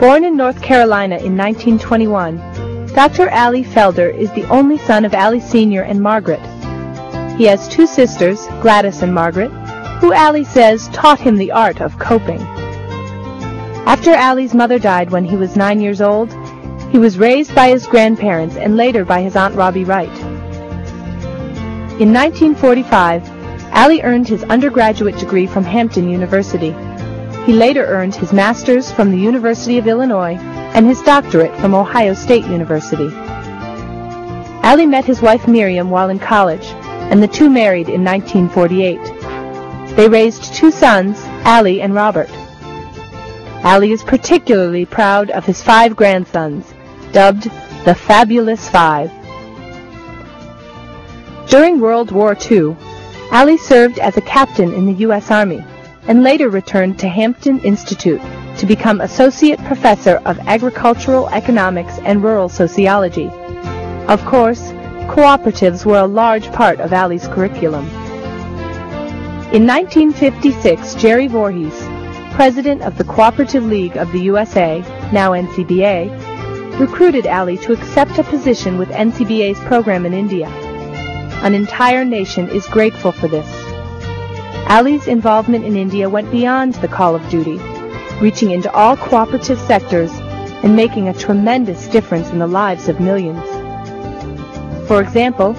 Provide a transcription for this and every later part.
Born in North Carolina in 1921, Dr. Allie Felder is the only son of Allie Sr. and Margaret. He has two sisters, Gladys and Margaret, who Allie says taught him the art of coping. After Allie's mother died when he was 9 years old, he was raised by his grandparents and later by his Aunt Robbie Wright. In 1945, Allie earned his undergraduate degree from Hampton University. He later earned his master's from the University of Illinois and his doctorate from Ohio State University. Allie met his wife Miriam while in college, and the two married in 1948. They raised two sons, Allie and Robert. Allie is particularly proud of his 5 grandsons, dubbed the Fabulous Five. During World War II, Allie served as a captain in the U.S. Army and later returned to Hampton Institute to become Associate Professor of Agricultural Economics and Rural Sociology. Of course, cooperatives were a large part of Allie's curriculum. In 1956, Jerry Voorhees, president of the Cooperative League of the USA, now NCBA, recruited Allie to accept a position with NCBA's program in India. An entire nation is grateful for this. Allie's involvement in India went beyond the call of duty, reaching into all cooperative sectors and making a tremendous difference in the lives of millions. For example,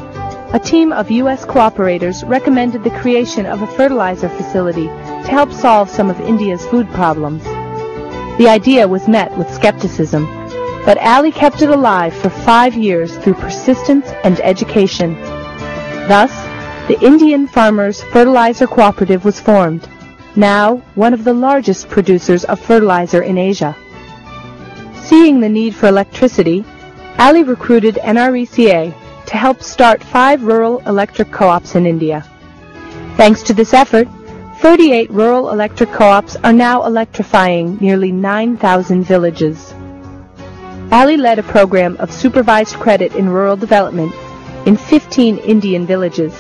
a team of U.S. cooperators recommended the creation of a fertilizer facility to help solve some of India's food problems. The idea was met with skepticism, but Allie kept it alive for 5 years through persistence and education. Thus, the Indian Farmers Fertilizer Cooperative was formed, now one of the largest producers of fertilizer in Asia. Seeing the need for electricity, Allie recruited NRECA to help start 5 rural electric co-ops in India. Thanks to this effort, 38 rural electric co-ops are now electrifying nearly 9,000 villages. Allie led a program of supervised credit in rural development in 15 Indian villages.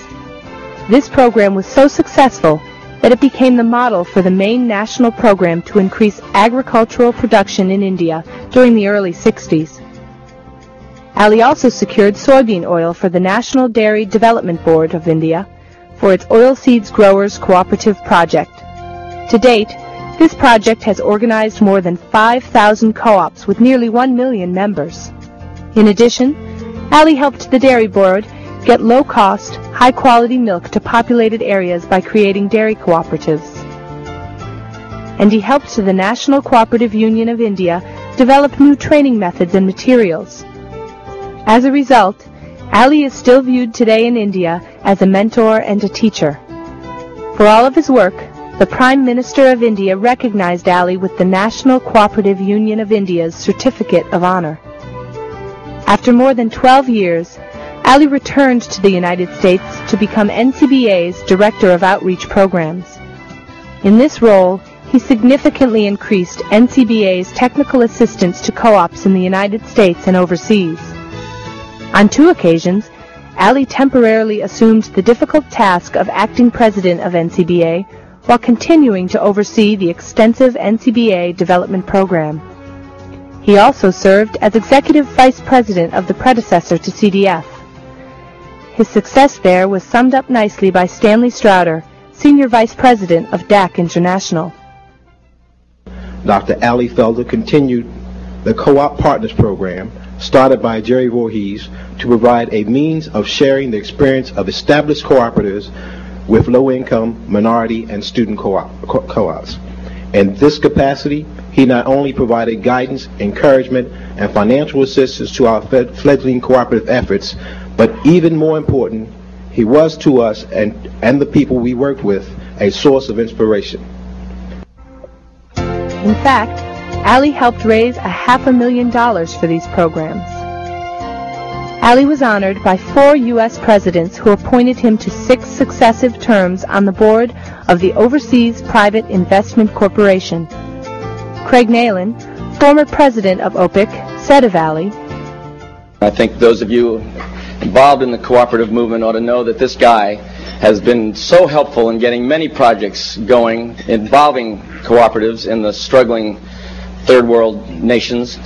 This program was so successful that it became the model for the main national program to increase agricultural production in India during the early 60s. Allie also secured soybean oil for the National Dairy Development Board of India for its Oilseeds Growers Cooperative project. To date, this project has organized more than 5,000 co-ops with nearly 1 million members. In addition, Allie helped the Dairy Board get low-cost, high-quality milk to populated areas by creating dairy cooperatives. And he helped the National Cooperative Union of India develop new training methods and materials. As a result, Allie is still viewed today in India as a mentor and a teacher. For all of his work, the Prime Minister of India recognized Allie with the National Cooperative Union of India's Certificate of Honor. After more than 12 years, Allie returned to the United States to become NCBA's Director of Outreach Programs. In this role, he significantly increased NCBA's technical assistance to co-ops in the United States and overseas. On 2 occasions, Allie temporarily assumed the difficult task of acting president of NCBA while continuing to oversee the extensive NCBA development program. He also served as executive vice president of the predecessor to CDF. His success there was summed up nicely by Stanley Strouder, senior vice president of DAC International. Dr. Allie Felder continued the Co-op Partners Program started by Jerry Voorhees to provide a means of sharing the experience of established cooperatives with low-income, minority, and student co-ops. In this capacity, he not only provided guidance, encouragement, and financial assistance to our fledgling cooperative efforts, but even more important, he was to us and the people we worked with a source of inspiration. In fact, Allie helped raise $500,000 for these programs. Allie was honored by 4 U.S. presidents who appointed him to 6 successive terms on the board of the Overseas Private Investment Corporation. Craig Nayland, former president of OPIC, said of Allie, I think those of you involved in the cooperative movement ought to know that this guy has been so helpful in getting many projects going involving cooperatives in the struggling third world nations,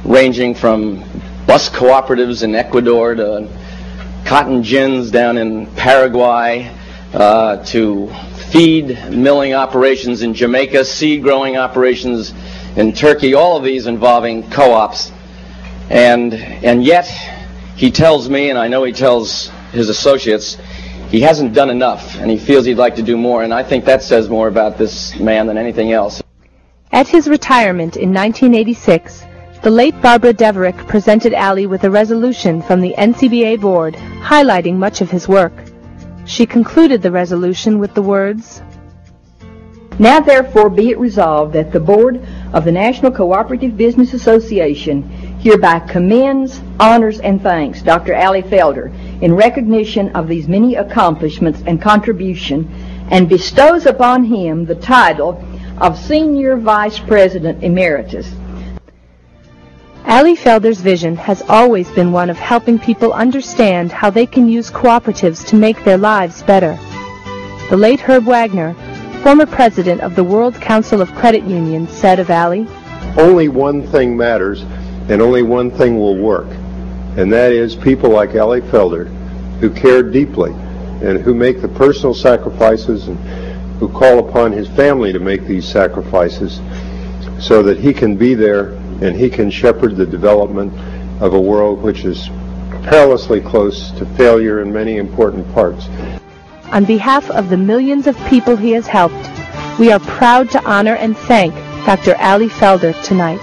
ranging from bus cooperatives in Ecuador to cotton gins down in Paraguay, to feed milling operations in Jamaica, seed growing operations in Turkey, all of these involving co-ops. And yet he tells me, and I know he tells his associates, he hasn't done enough, and he feels he'd like to do more, and I think that says more about this man than anything else. At his retirement in 1986, the late Barbara Deverick presented Allie with a resolution from the NCBA board highlighting much of his work. She concluded the resolution with the words, "Now therefore be it resolved that the Board of the National Cooperative Business Association hereby commends, honors, and thanks Dr. Allie Felder in recognition of these many accomplishments and contribution, and bestows upon him the title of Senior Vice President Emeritus." Allie Felder's vision has always been one of helping people understand how they can use cooperatives to make their lives better. The late Herb Wagner, former president of the World Council of Credit Unions, said of Allie, "Only one thing matters, and only one thing will work, and that is people like Allie Felder who care deeply and who make the personal sacrifices and who call upon his family to make these sacrifices so that he can be there and he can shepherd the development of a world which is perilously close to failure in many important parts." On behalf of the millions of people he has helped, we are proud to honor and thank Dr. Allie Felder tonight.